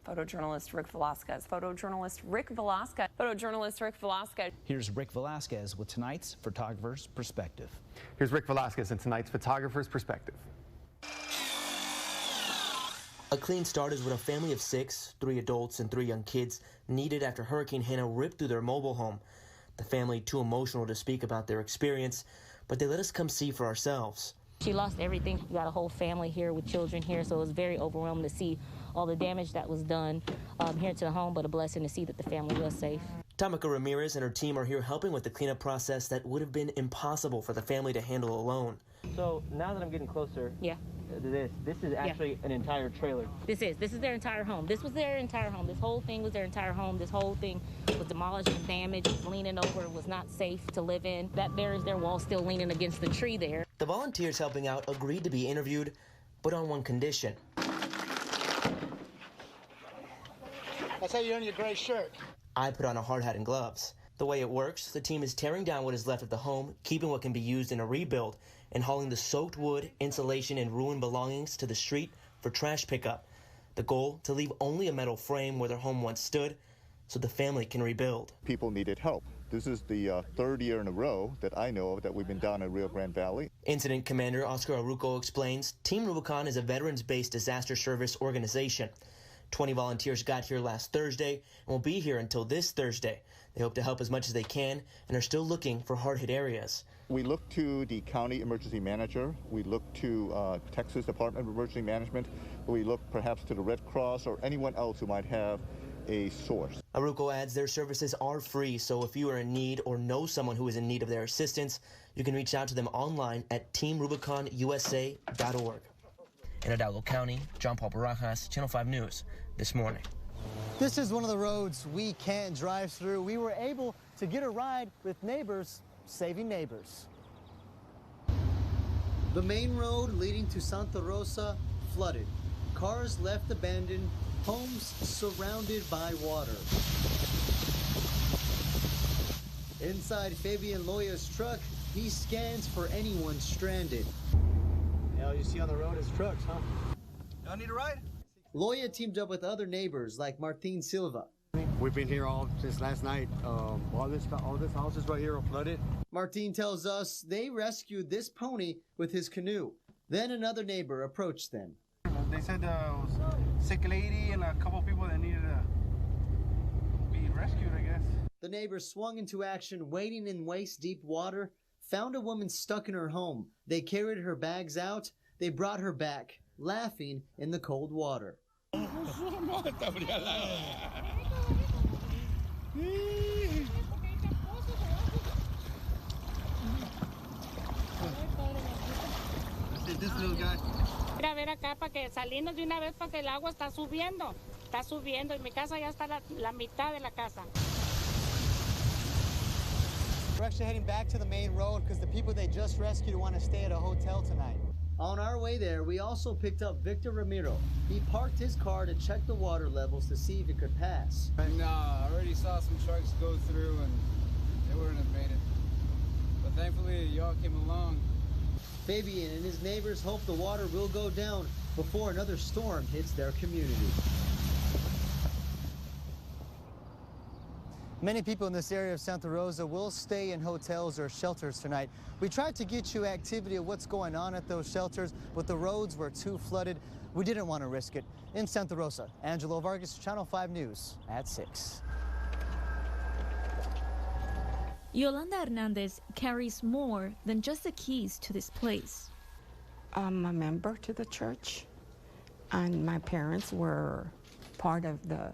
Photojournalist Rick Velazquez. Photojournalist Rick Velazquez. Photojournalist Rick Velazquez. Here's Rick Velazquez with tonight's Photographer's Perspective. Here's Rick Velazquez in tonight's Photographer's Perspective. A clean start is what a family of 6, 3 adults and 3 young kids, needed after Hurricane Hannah ripped through their mobile home. The family too emotional to speak about their experience, but they let us come see for ourselves. She lost everything. We got a whole family here with children here, so it was very overwhelming to see all the damage that was done here to the home, but a blessing to see that the family was safe. Tamika Ramirez and her team are here helping with the cleanup process that would have been impossible for the family to handle alone. So now that I'm getting closer to this is actually an entire trailer. This is their entire home. This was their entire home. This whole thing was their entire home. This whole thing was demolished and damaged. It was leaning over. It was not safe to live in. That there is their wall still leaning against the tree there. The volunteers helping out agreed to be interviewed, but on one condition. That's how you earn your gray shirt. I put on a hard hat and gloves. The way it works, the team is tearing down what is left of the home, keeping what can be used in a rebuild, and hauling the soaked wood, insulation, and ruined belongings to the street for trash pickup. The goal, to leave only a metal frame where their home once stood, so the family can rebuild. People needed help. This is the third year in a row that I know of that we've been down in Rio Grande Valley. Incident Commander Oscar Aruco explains, Team Rubicon is a veterans-based disaster service organization. 20 volunteers got here last Thursday and will be here until this Thursday. They hope to help as much as they can and are still looking for hard-hit areas. We look to the county emergency manager. We look to Texas Department of Emergency Management. We look perhaps to the Red Cross or anyone else who might have a source. Aruco adds their services are free, so if you are in need or know someone who is in need of their assistance, you can reach out to them online at teamrubiconusa.org. In Hidalgo County, John Paul Barajas, Channel 5 News, this morning. This is one of the roads we can't drive through. We were able to get a ride with neighbors saving neighbors. The main road leading to Santa Rosa flooded. Cars left abandoned, homes surrounded by water. Inside Fabian Loya's truck, he scans for anyone stranded. All you see on the road is trucks, huh? Y'all need a ride? Loya teamed up with other neighbors like Martin Silva. We've been here all since last night. All this houses right here are flooded. Martin tells us they rescued this pony with his canoe. Then another neighbor approached them. They said there was a sick lady and a couple people that needed to be rescued, I guess. The neighbors swung into action, wading in waist-deep water, found a woman stuck in her home. They carried her bags out. They brought her back, laughing in the cold water. This little guy. Ir a ver acá para que salimos de una vez porque el agua está subiendo y mi casa ya está la mitad de la casa. We're actually heading back to the main road because the people they just rescued want to stay at a hotel tonight. On our way there, we also picked up Victor Ramiro. He parked his car to check the water levels to see if it could pass. And I already saw some trucks go through and they wouldn't have made it. But thankfully, y'all came along. Fabian and his neighbors hope the water will go down before another storm hits their community. Many people in this area of Santa Rosa will stay in hotels or shelters tonight. We tried to get you activity of what's going on at those shelters, but the roads were too flooded. We didn't want to risk it. In Santa Rosa, Angelo Vargas, Channel 5 News at 6. Yolanda Hernandez carries more than just the keys to this place. I'm a member to the church, and my parents were part of the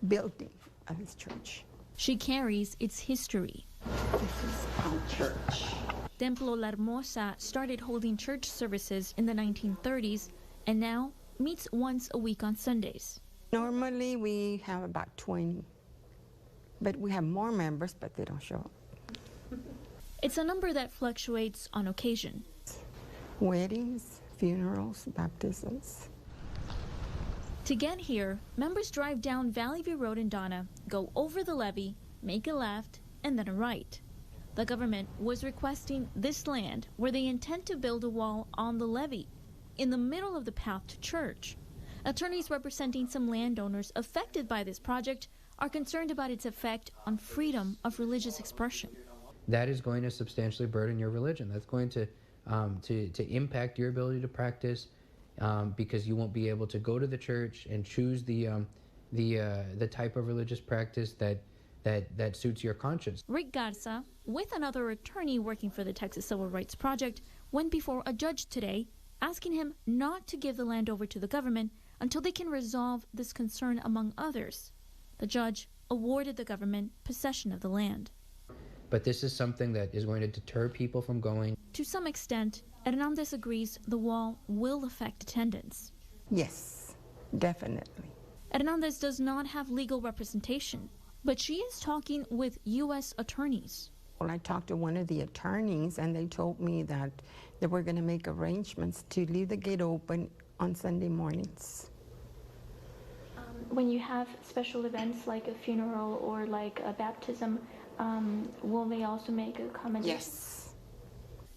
building of this church. She carries its history. This is our church. Templo La Hermosa started holding church services in the 1930s and now meets once a week on Sundays. Normally we have about 20, but we have more members, but they don't show up. It's a number that fluctuates on occasion. Weddings, funerals, baptisms. To get here, members drive down Valley View Road in Donna, go over the levee, make a left, and then a right. The government was requesting this land where they intend to build a wall on the levee, in the middle of the path to church. Attorneys representing some landowners affected by this project are concerned about its effect on freedom of religious expression. That is going to substantially burden your religion. That's going to impact your ability to practice, because you won't be able to go to the church and choose the type of religious practice that suits your conscience. Rick Garza, with another attorney working for the Texas Civil Rights Project, went before a judge today asking him not to give the land over to the government until they can resolve this concern, among others. The judge awarded the government possession of the land. But this is something that is going to deter people from going. To some extent, Hernandez agrees the wall will affect attendance. Yes, definitely. Hernandez does not have legal representation, but she is talking with U.S. attorneys. Well, I talked to one of the attorneys, and they told me that they were going to make arrangements to leave the gate open on Sunday mornings. When you have special events like a funeral or like a baptism, will they also make accommodations? Yes.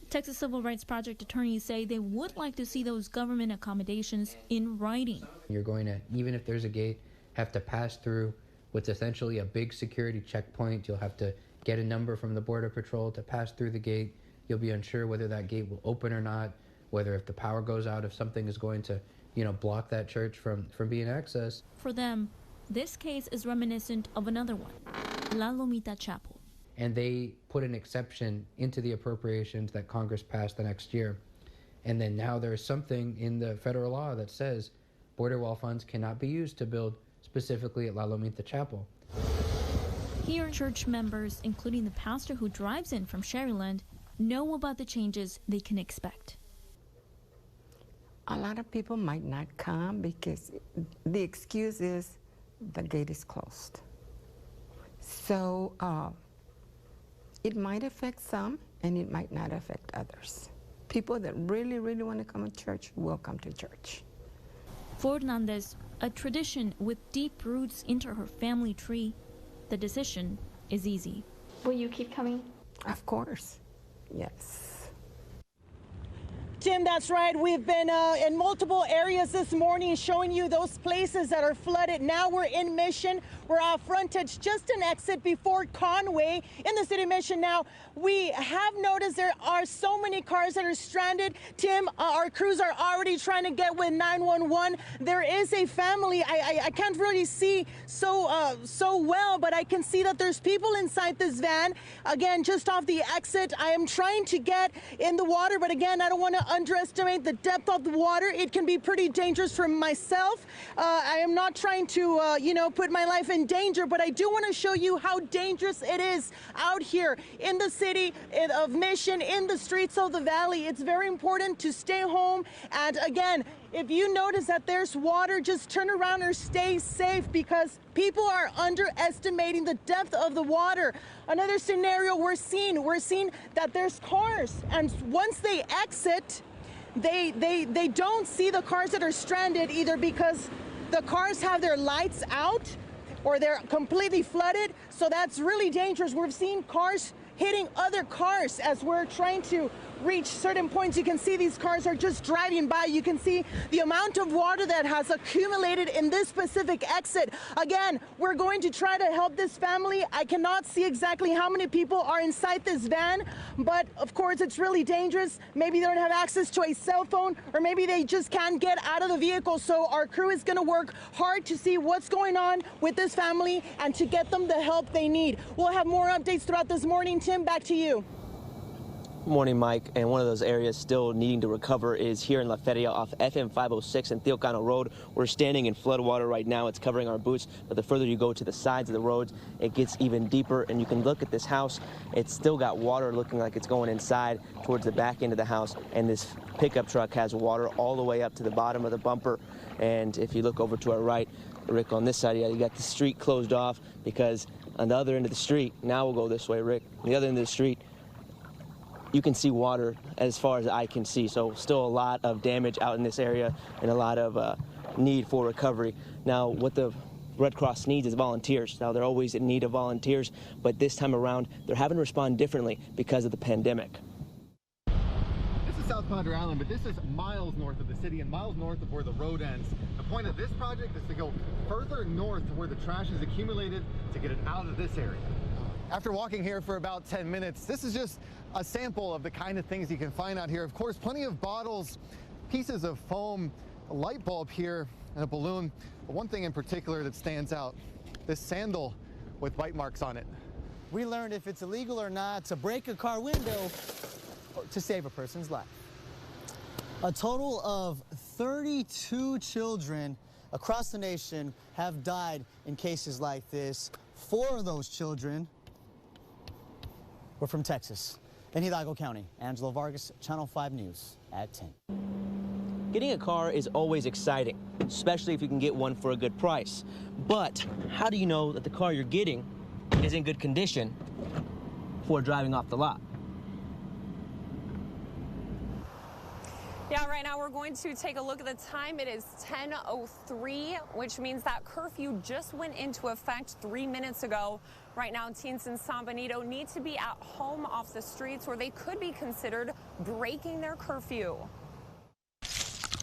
Texas Civil Rights Project attorneys say they would like to see those government accommodations in writing. You're going to, even if there's a gate, have to pass through what's essentially a big security checkpoint. You'll have to get a number from the Border Patrol to pass through the gate. You'll be unsure whether that gate will open or not, whether if the power goes out, if something is going to, block that church from being accessed. For them, this case is reminiscent of another one, La Lomita Chapel. And they put an exception into the appropriations that Congress passed the next year. And then now there's something in the federal law that says border wall funds cannot be used to build specifically at La Lomita Chapel. Here, church members, including the pastor who drives in from Sharyland, know about the changes they can expect. A lot of people might not come because the excuse is the gate is closed. So it might affect some and it might not affect others. People that really, really want to come to church will come to church. For Hernandez, a tradition with deep roots into her family tree, the decision is easy. Will you keep coming? Of course, yes. Tim, that's right. We've been in multiple areas this morning showing you those places that are flooded. Now we're in Mission. We're off frontage, just an exit before Conway in the city of Mission. Now, we have noticed there are so many cars that are stranded. Tim, our crews are already trying to get with 911. There is a family. I can't really see so well, but I can see that there's people inside this van. Again, just off the exit. I am trying to get in the water, but again, I don't want to underestimate the depth of the water. It can be pretty dangerous for myself. I am not trying to, put my life in danger, but I do want to show you how dangerous it is out here in the city of Mission, in the streets of the valley. It's very important to stay home. And again, if you notice that there's water, just turn around or stay safe because people are underestimating the depth of the water. Another scenario we're seeing that there's cars, and once they exit, they don't see the cars that are stranded, either because the cars have their lights out or they're completely flooded. So that's really dangerous. We've seen cars hitting other cars as we're trying to reach certain points. You can see these cars are just driving by. You can see the amount of water that has accumulated in this specific exit. Again, we're going to try to help this family. I cannot see exactly how many people are inside this van, but of course it's really dangerous. Maybe they don't have access to a cell phone, or maybe they just can't get out of the vehicle. So our crew is going to work hard to see what's going on with this family and to get them the help they need. We'll have more updates throughout this morning. Tim, back to you. Morning, Mike. And one of those areas still needing to recover is here in La Feria off FM 506 and Teocano Road. We're standing in floodwater right now. It's covering our boots, but the further you go to the sides of the roads, it gets even deeper. And you can look at this house. It's still got water looking like it's going inside towards the back end of the house. And this pickup truck has water all the way up to the bottom of the bumper. And if you look over to our right, Rick, on this side, you got the street closed off because on the other end of the street, now we'll go this way, Rick, on the other end of the street, you can see water as far as I can see. So still a lot of damage out in this area and a lot of need for recovery. Now, what the Red Cross needs is volunteers. Now, they're always in need of volunteers, but this time around, they're having to respond differently because of the pandemic. This is South Padre Island, but this is miles north of the city and miles north of where the road ends. The point of this project is to go further north to where the trash is accumulated to get it out of this area. After walking here for about 10 minutes, this is just a sample of the kind of things you can find out here. Of course, plenty of bottles, pieces of foam, a light bulb here, and a balloon. But one thing in particular that stands out, this sandal with bite marks on it. We learned if it's illegal or not to break a car window to save a person's life. A total of 32 children across the nation have died in cases like this. 4 of those children were from Texas in Hidalgo County. Angelo Vargas, Channel 5 News at 10. Getting a car is always exciting, especially if you can get one for a good price. But how do you know that the car you're getting is in good condition before driving off the lot? Yeah, right now we're going to take a look at the time. It is 10:03, which means that curfew just went into effect 3 minutes ago. Right now, teens in San Benito need to be at home off the streets, or they could be considered breaking their curfew.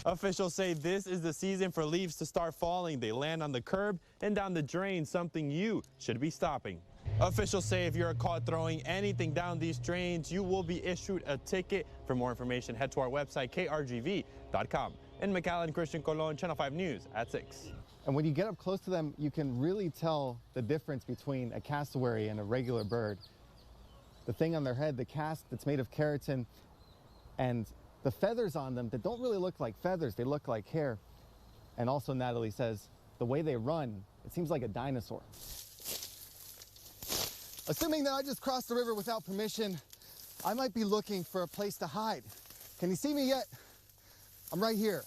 Officials say this is the season for leaves to start falling. They land on the curb and down the drain, something you should be stopping. Officials say if you're caught throwing anything down these drains, you will be issued a ticket. For more information, head to our website, krgv.com. In McAllen, Christian Colon, Channel 5 News at 6. And when you get up close to them, you can really tell the difference between a cassowary and a regular bird. The thing on their head, the casque that's made of keratin, and the feathers on them that don't really look like feathers, they look like hair. And also, Natalie says, the way they run, it seems like a dinosaur. Assuming that I just crossed the river without permission, I might be looking for a place to hide. Can you see me yet? I'm right here.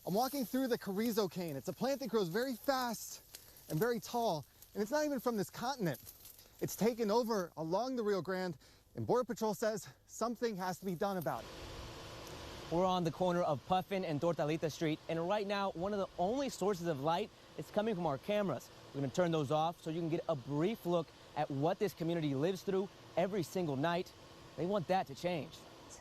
I'm walking through the carrizo cane. It's a plant that grows very fast and very tall, and it's not even from this continent. It's taken over along the Rio Grande, and Border Patrol says something has to be done about it. We're on the corner of Puffin and Tortalita Street, and right now, one of the only sources of light is coming from our cameras. We're gonna turn those off so you can get a brief look at what this community lives through every single night. They want that to change.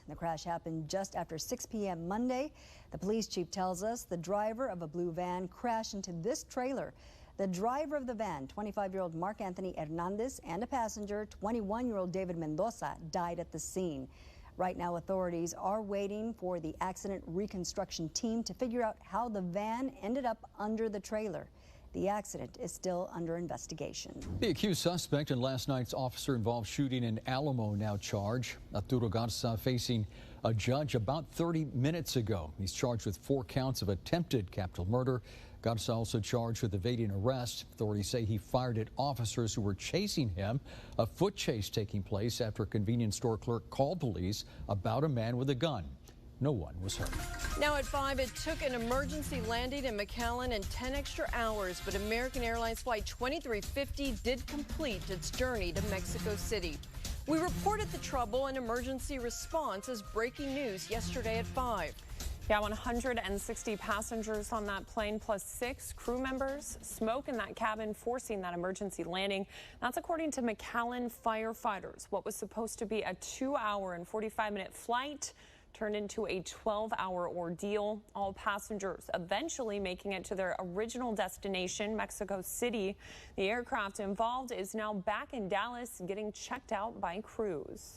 The crash happened just after 6 p.m. Monday. The police chief tells us the driver of a blue van crashed into this trailer. The driver of the van, 25-year-old Mark Anthony Hernandez, and a passenger, 21-year-old David Mendoza, died at the scene. Right now, authorities are waiting for the accident reconstruction team to figure out how the van ended up under the trailer. The accident is still under investigation. The accused suspect in last night's officer-involved shooting in Alamo now charged. Arturo Garza facing a judge about 30 minutes ago. He's charged with 4 counts of attempted capital murder. Garza also charged with evading arrest. Authorities say he fired at officers who were chasing him. A foot chase taking place after a convenience store clerk called police about a man with a gun. No one was hurt. Now at 5, it took an emergency landing in McAllen and 10 extra hours, but American Airlines Flight 2350 did complete its journey to Mexico City. We reported the trouble and emergency response as breaking news yesterday at 5. Yeah, 160 passengers on that plane plus 6 crew members. Smoke in that cabin forcing that emergency landing. That's according to McAllen firefighters. What was supposed to be a 2-hour and 45-minute flight turned into a 12-hour ordeal. All passengers eventually making it to their original destination, Mexico City. The aircraft involved is now back in Dallas getting checked out by crews.